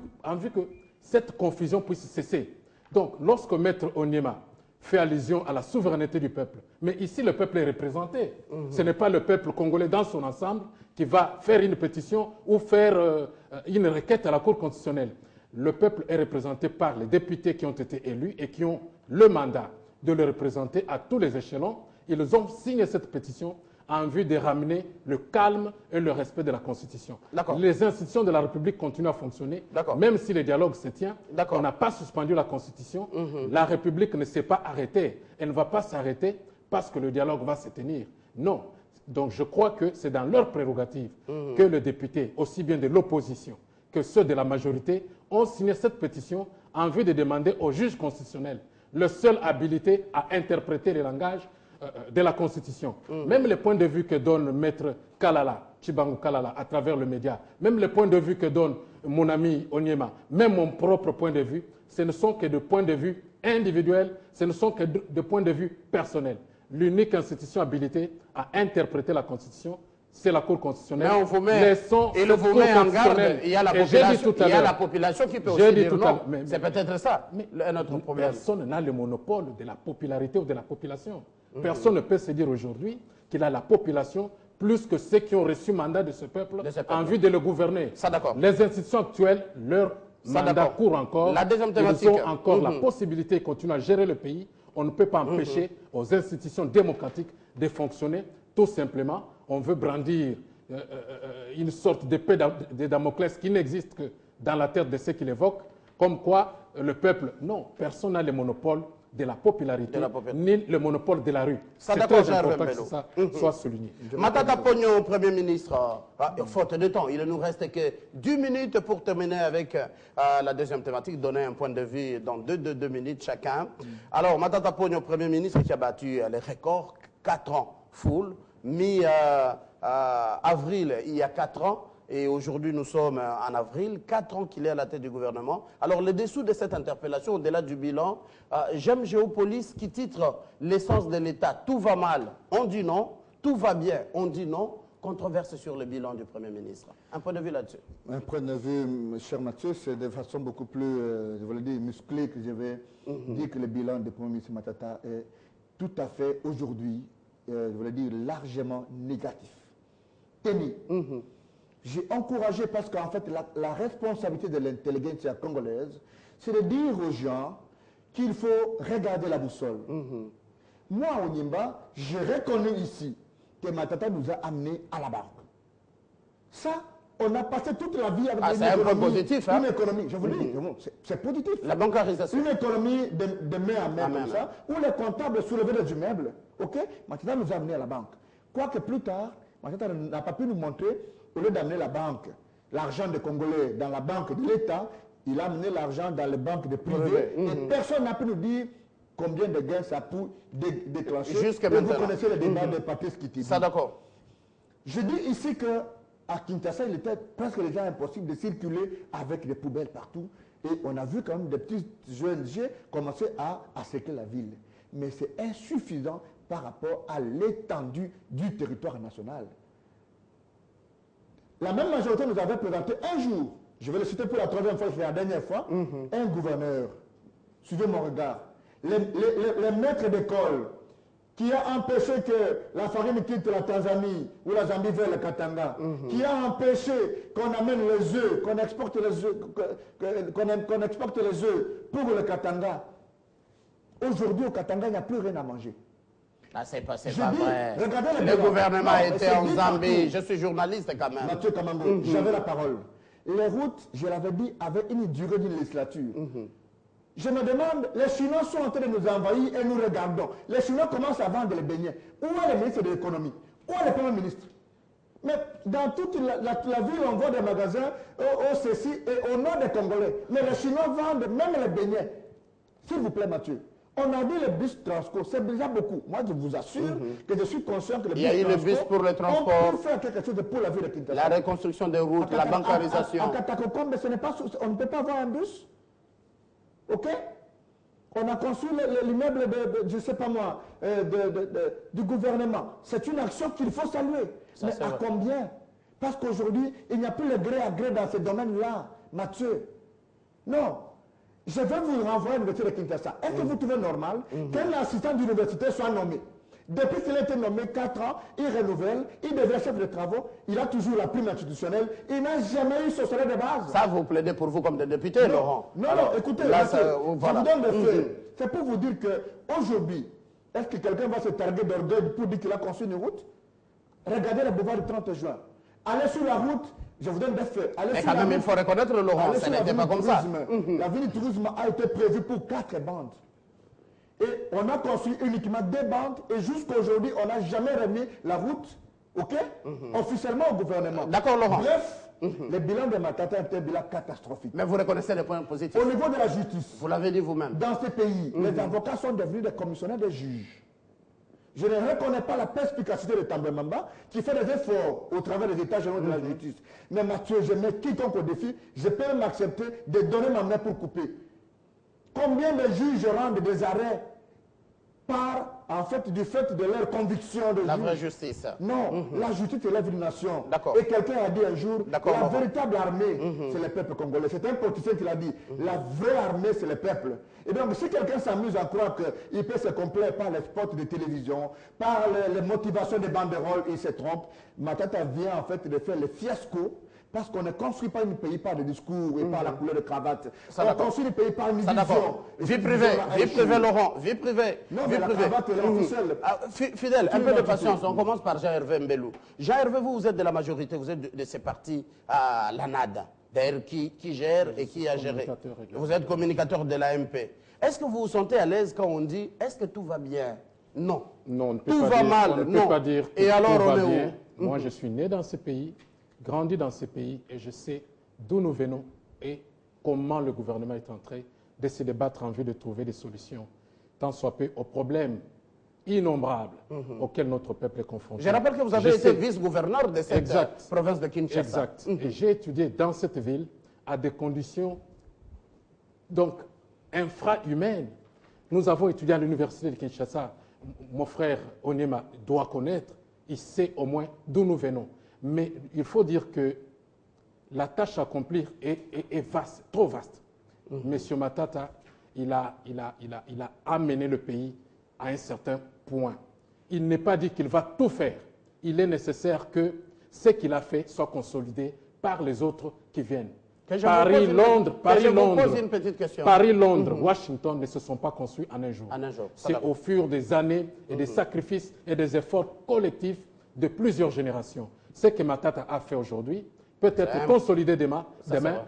que cette confusion puisse cesser. Donc, lorsque Maître Onyema fait allusion à la souveraineté du peuple, mais ici le peuple est représenté, ce n'est pas le peuple congolais dans son ensemble qui va faire une pétition ou faire une requête à la Cour constitutionnelle. Le peuple est représenté par les députés qui ont été élus et qui ont le mandat de le représenter à tous les échelons. Ils ont signé cette pétition en vue de ramener le calme et le respect de la Constitution. Les institutions de la République continuent à fonctionner, même si le dialogue se tient. On n'a pas suspendu la Constitution. La République ne s'est pas arrêtée. Elle ne va pas s'arrêter parce que le dialogue va se tenir. Non. Donc je crois que c'est dans leur prérogative que les députés, aussi bien de l'opposition que ceux de la majorité, ont signé cette pétition en vue de demander au juge constitutionnel, le seul habilité à interpréter les langages, de la Constitution, même les points de vue que donne Maître Kalala, Chibangu Kalala, à travers le média, même les points de vue que donne mon ami Onyema, même mon propre point de vue, ce ne sont que des points de vue individuels, ce ne sont que des points de vue personnels. L'unique institution habilitée à interpréter la Constitution, c'est la Cour constitutionnelle. Mais on vous met, il vous met en garde, il y a la population qui peut aussi dire non. C'est peut-être ça, notre problème. Personne n'a le monopole de la popularité ou de la population. Personne ne peut se dire aujourd'hui qu'il a la population plus que ceux qui ont reçu mandat de ce peuple en vue de le gouverner. Ça, d'accord. Les institutions actuelles, leur mandat court encore. La deuxième thématique. Ils ont encore la possibilité de continuer à gérer le pays. On ne peut pas empêcher aux institutions démocratiques de fonctionner. Tout simplement, on veut brandir une sorte d'épée de Damoclès qui n'existe que dans la tête de ceux qui l'évoquent, comme quoi le peuple, non, personne n'a le monopole de la popularité, ni le monopole de la rue. C'est très important que ça soit souligné. Matata Pogno, Premier ministre, faute de temps, il ne nous reste que 10 minutes pour terminer avec la deuxième thématique, donner un point de vue dans 2 minutes chacun. Alors, Matata Pogno, Premier ministre, qui a battu les records, 4 ans, full, mi-avril, il y a 4 ans, et aujourd'hui nous sommes en avril, 4 ans qu'il est à la tête du gouvernement. Alors le dessous de cette interpellation, au-delà du bilan, j'aime Géopolis qui titre l'essence de l'État, tout va mal, on dit non, tout va bien, on dit non, controverse sur le bilan du Premier ministre. Un point de vue là-dessus. Un point de vue, cher Mathieu, c'est de façon beaucoup plus, je voulais dire, musclée que je vais dire que le bilan du Premier ministre Matata est tout à fait aujourd'hui, je voulais dire, largement négatif. Tenez. J'ai encouragé parce qu'en fait, la responsabilité de l'intelligentsia congolaise, c'est de dire aux gens qu'il faut regarder la boussole. Moi, au Nimba, j'ai reconnu ici que Matata nous a amenés à la banque. Ça, on a passé toute la vie avec une économie, positif, hein? Une économie, je vous dis, c'est positif. La bancarisation. Une économie de main à main comme ça, où les comptables soulevaient des immeubles. Ok, Matata nous a amenés à la banque. Quoique plus tard, Matata n'a pas pu nous montrer, au lieu d'amener la banque, l'argent des Congolais dans la banque de l'État, il a amené l'argent dans les banques de privés. Et personne n'a pu nous dire combien de gains ça peut déclencher. Jusqu'à maintenant. Vous connaissez le débat de Patrice Kitty. Ça, d'accord. Je dis ici qu'à Kinshasa, il était presque déjà impossible de circuler avec des poubelles partout. Et on a vu quand même des petits ONG commencer à séquer la ville. Mais c'est insuffisant par rapport à l'étendue du territoire national. La même majorité nous avait présenté un jour, je vais le citer pour la 3e fois, c'est la dernière fois, un gouverneur, suivez mon regard, les maîtres d'école qui a empêché que la farine quitte la Tanzanie ou la Zambie vers le Katanga, qui a empêché qu'on amène les œufs, qu'on exporte les œufs, qu'on exporte les œufs pour le Katanga. Aujourd'hui au Katanga, il n'y a plus rien à manger. Ah, c'est pas vrai. Le gouvernement était en Zambie. Je suis journaliste quand même. Mathieu Kamango, j'avais la parole. Les routes, je l'avais dit, avaient une durée d'une législature. Je me demande, les Chinois sont en train de nous envahir et nous regardons. Les Chinois commencent à vendre les beignets. Où est le ministre de l'économie? Où est le Premier ministre? Mais dans toute la ville, on voit des magasins au ceci et au nord des Congolais. Mais les Chinois vendent même les beignets. S'il vous plaît, Mathieu. On a dit le bus Transco, c'est déjà beaucoup. Moi, je vous assure que je suis conscient que le bus Transco... Il y a eu le bus pour le transport. On peut faire quelque chose pour la ville de Kinshasa. La reconstruction des routes, la bancarisation. En Katakokombe, on ne peut pas avoir un bus. OK? On a construit l'immeuble de, je ne sais pas moi, du gouvernement. C'est une action qu'il faut saluer. Ça, mais à combien? Parce qu'aujourd'hui, il n'y a plus le gré à gré dans ces domaines-là, Mathieu. Non. Je vais vous renvoyer à l'université de Kinshasa. Est-ce que vous trouvez normal qu'un assistant d'université soit nommé? Depuis qu'il a été nommé 4 ans, il renouvelle, il devient chef de travaux, il a toujours la prime institutionnelle, il n'a jamais eu ce salaire de base. Ça, vous plaidez pour vous comme des députés, Laurent? Non, alors, non, écoutez, là, je vous donne des faits. C'est pour vous dire qu'aujourd'hui, est-ce que quelqu'un va se targuer d'orgueil pour dire qu'il a construit une route? Regardez le boulevard du 30 juin. Allez sur la route. Je vous donne des faits. Mais quand même, il faut reconnaître, Laurent, ça n'était pas comme ça. La ville du tourisme a été prévue pour 4 bandes. Et on a construit uniquement 2 bandes. Et jusqu'à aujourd'hui, on n'a jamais remis la route, officiellement au gouvernement. D'accord, Laurent. Bref, le bilan de Matata est un bilan catastrophique. Mais vous reconnaissez les points positifs. Au niveau de la justice. Vous l'avez dit vous-même. Dans ces pays, les avocats sont devenus des commissionnaires des juges. Je ne reconnais pas la perspicacité de Tambwe Mamba qui fait des efforts au travers des états généraux de la justice. Mais Mathieu, je mets quiconque au défi, je peux même accepter de donner ma main pour couper. Combien de juges rendent des arrêts du fait de leur conviction de la vraie justice. Non, la justice est l'œuvre d'une nation. D'accord. Et quelqu'un a dit un jour, la véritable armée, c'est le peuple congolais. C'est un politicien qui l'a dit. La vraie armée, c'est le peuple. Et donc, si quelqu'un s'amuse à croire qu'il peut se complaire par les spots de télévision, par les motivations des banderoles, il se trompe. Matata vient en fait de faire le fiasco. Parce qu'on ne construit pas un pays par des discours et par la couleur de cravate. On construit le pays par une vision. Vie privée, Laurent, vie privée. Non, mais la cravate est officielle. Fidèle, un peu de patience. On commence par Jean-Hervé Mbelou. Jean-Hervé, vous êtes de la majorité, vous êtes de ces partis à l'ANAD, d'ailleurs qui gère et qui a géré. Vous êtes communicateur de l'AMP. Est-ce que vous vous sentez à l'aise quand on dit « est-ce que tout va bien ?» Non. Non, on ne peut tout pas va dire, mal, on ne peut pas dire que et alors tout on va est bien. où? Moi, je suis né dans ce pays, grandi dans ce pays, et je sais d'où nous venons et comment le gouvernement est en train de se débattre en vue de trouver des solutions, tant soit peu aux problèmes innombrables auxquels notre peuple est confronté. Je rappelle que vous avez été vice-gouverneur de cette province de Kinshasa. Exact. Et j'ai étudié dans cette ville à des conditions donc infra-humaines. Nous avons étudié à l'université de Kinshasa. Mon frère Onyema doit connaître, il sait au moins d'où nous venons. Mais il faut dire que la tâche à accomplir est vaste, trop vaste. Monsieur Matata, il a amené le pays à un certain point. Il n'est pas dit qu'il va tout faire. Il est nécessaire que ce qu'il a fait soit consolidé par les autres qui viennent. Paris, Londres, Washington ne se sont pas construits en un jour. C'est au fur des années et des sacrifices et des efforts collectifs de plusieurs générations. Ce que Matata a fait aujourd'hui peut être consolidé demain.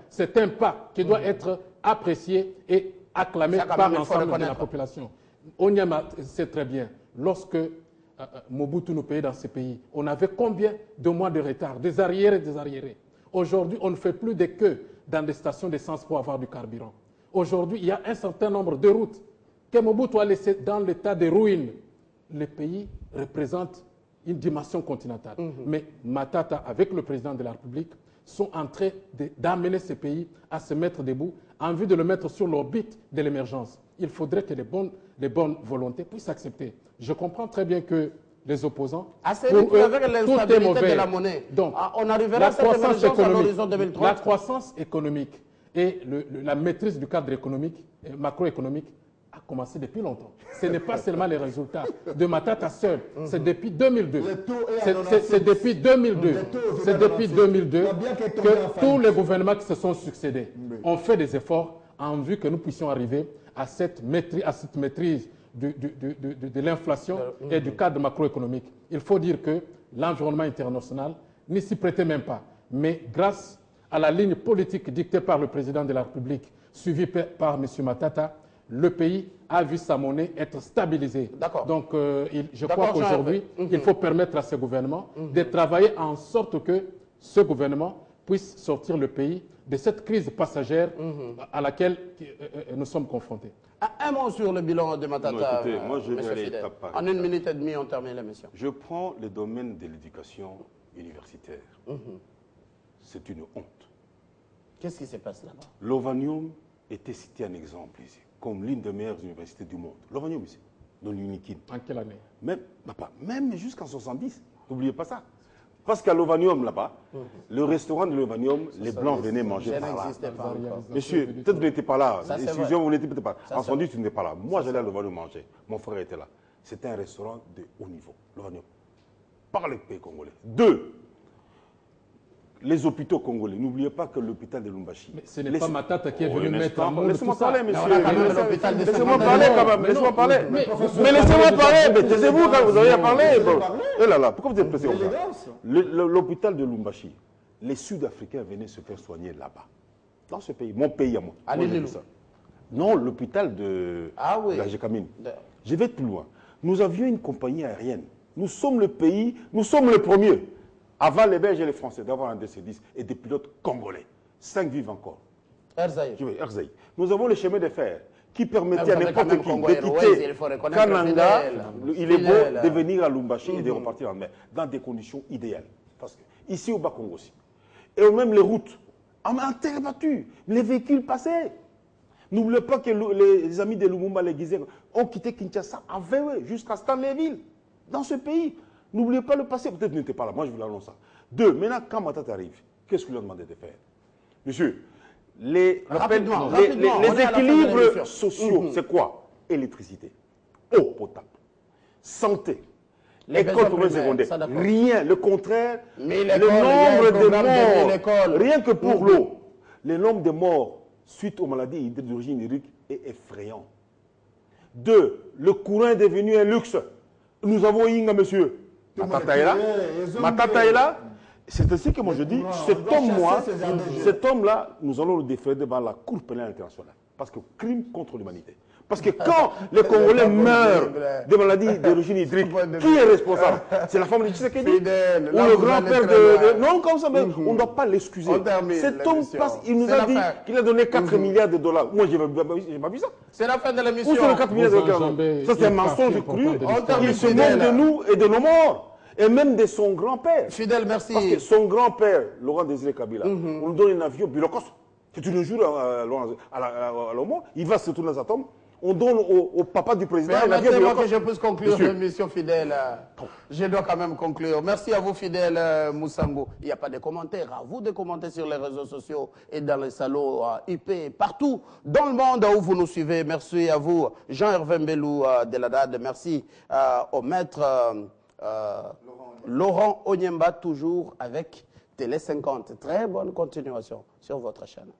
C'est un pas qui doit être apprécié et acclamé par l'ensemble de la population. Onyema sait très bien, lorsque Mobutu nous payait dans ce pays, on avait combien de mois de retard, des arriérés, des arriérés. Aujourd'hui, on ne fait plus de queues dans des stations d'essence pour avoir du carburant. Aujourd'hui, il y a un certain nombre de routes que Mobutu a laissées dans l'état de ruines. Le pays représente une dimension continentale. Mais Matata, avec le président de la République, sont en train d'amener ce pays à se mettre debout en vue de le mettre sur l'orbite de l'émergence. Il faudrait que les bonnes volontés puissent accepter. Je comprends très bien que les opposants, pour eux, tout est mauvais. De la monnaie. Donc, on arrivera à cette émergence à l'horizon 2030. La croissance économique et la maîtrise du cadre économique, macroéconomique a commencé depuis longtemps. Ce n'est pas seulement les résultats de Matata seul, c'est depuis 2002. C'est depuis 2002. C'est depuis 2002 que tous les gouvernements qui se sont succédés ont fait des efforts en vue que nous puissions arriver à cette maîtrise de l'inflation et du cadre macroéconomique. Il faut dire que l'environnement international n'y s'y prêtait même pas. Mais grâce à la ligne politique dictée par le président de la République, suivie par M. Matata, le pays a vu sa monnaie être stabilisée. Donc, je crois qu'aujourd'hui, il faut permettre à ce gouvernement de travailler en sorte que ce gouvernement puisse sortir le pays de cette crise passagère à laquelle nous sommes confrontés. Un mot sur le bilan de Matata. Écoutez, moi je vais aller étape par étape. En 1 minute et demie, on termine l'émission. Je prends le domaine de l'éducation universitaire. C'est une honte. Qu'est-ce qui se passe là-bas? L'Ovanium était cité un exemple ici, comme l'une des meilleures universités du monde. L'Ovanium ici, dans l'Unikin. En quelle année? Même jusqu'en 70. N'oubliez pas ça. Parce qu'à l'Ovanium, là-bas, le restaurant de l'Ovanium, les Blancs venaient manger par là. Monsieur, peut-être vous n'étiez pas là. Excusez-moi, vous n'étiez peut-être pas là. En 70, tu n'étais pas là. Moi, j'allais à l'Ovanium manger. Mon frère était là. C'était un restaurant de haut niveau, l'Ovanium. Par le pays congolais. 2. Les hôpitaux congolais. N'oubliez pas que l'hôpital de Lumbashi. Mais ce n'est pas Matata qui est venu mettre en monde. Laissez-moi parler, monsieur. Laissez-moi parler quand même. Laissez-moi parler. Mais laissez-moi parler. Mais taisez-vous quand vous avez à parler. Eh là là, pourquoi vous êtes pressé comme ça? L'hôpital de Lumbashi, les Sud-Africains venaient se faire soigner là-bas. Dans ce pays. Mon pays à moi. Non, l'hôpital de la Gécamine. Je vais plus loin. Nous avions une compagnie aérienne. Nous sommes le pays, nous sommes le premier. Avant les Belges et les Français, d'avoir un DC-10 et des pilotes congolais. 5 vivent encore. Erzaï. Nous avons le chemin de fer qui permettait à n'importe qui de quitter Kananga, il est beau de venir à Lumbashi et de repartir en mer, dans des conditions idéales. Parce que ici au Bas-Congo aussi. Et même les routes, en terre battue, les véhicules passaient. N'oubliez pas que les amis de Lumumba, les Guizés, ont quitté Kinshasa à Véoué, jusqu'à Stanleyville, dans ce pays. N'oubliez pas le passé, peut-être n'était pas là, moi je vous l'annonce ça. 2, maintenant quand Matata arrive, qu'est-ce que vous lui demandez de faire? Monsieur, les équilibres sociaux, c'est quoi? Électricité, eau potable, santé, école primaire secondaire, rien, le contraire, le nombre de morts, rien que pour l'eau, le nombre de morts suite aux maladies d'origine hydrique est effrayant. 2, le courant est devenu un luxe. Nous avons Inga, monsieur. Matata est là. C'est ainsi que moi je dis, cet homme-là, nous allons le déférer devant la Cour pénale internationale. Parce que crime contre l'humanité. Parce que quand les Congolais meurent de maladies d'origine hydrique, qui est responsable? C'est la femme de Tshisekedi ou le grand-père de... Non, comme ça, mais on ne doit pas l'excuser. Cet homme passe, il nous a dit qu'il a donné 4 milliards de dollars. Moi, je n'ai pas vu ça. C'est la fin de l'émission. Où sont les 4 milliards de dollars? Ça, c'est un mensonge cru. Il se moque de nous et de nos morts. Et même de son grand-père. Fidèle, merci. Parce que son grand-père, Laurent Désiré Kabila, on lui donne un avion Bilokos. C'est une jour à l'homme. Il va se tourner sa tombe. On donne au papa du président un avion Bilokos. Que je puisse conclure l'émission, Fidèle. Je dois quand même conclure. Merci à vous, Fidèle Moussango. Il n'y a pas de commentaires. À vous de commenter sur les réseaux sociaux et dans les salons IP, partout dans le monde où vous nous suivez. Merci à vous, Jean-Hervé Mbelou de la DAD. Merci au maître... Laurent Onyemba, toujours avec Télé 50. Très bonne continuation sur votre chaîne.